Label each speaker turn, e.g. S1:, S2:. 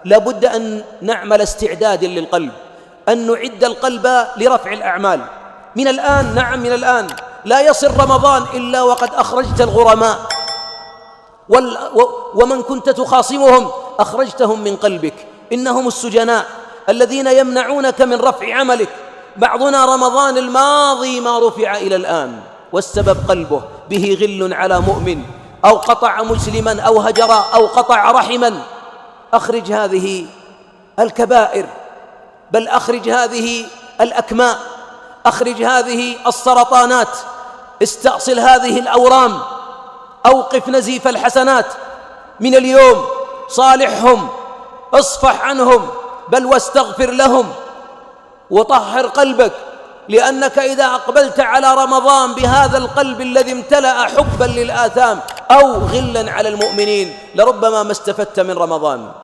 S1: لابد أن نعمل استعداد للقلب، أن نعد القلب لرفع الأعمال من الآن. نعم، من الآن. لا يصل رمضان إلا وقد أخرجت الغرماء ومن كنت تخاصمهم أخرجتهم من قلبك. إنهم السجناء الذين يمنعونك من رفع عملك. بعضنا رمضان الماضي ما رفع إلى الآن، والسبب قلبه به غل على مؤمن، أو قطع مسلما، أو هجر، أو قطع رحما. أخرج هذه الكبائر، بل أخرج هذه الأكماء، أخرج هذه السرطانات، استأصل هذه الأورام، أوقف نزيف الحسنات من اليوم. صالحهم، اصفح عنهم، بل واستغفر لهم، وطهر قلبك، لأنك إذا أقبلت على رمضان بهذا القلب الذي امتلأ حبا للآثام أو غلا على المؤمنين لربما ما استفدت من رمضان.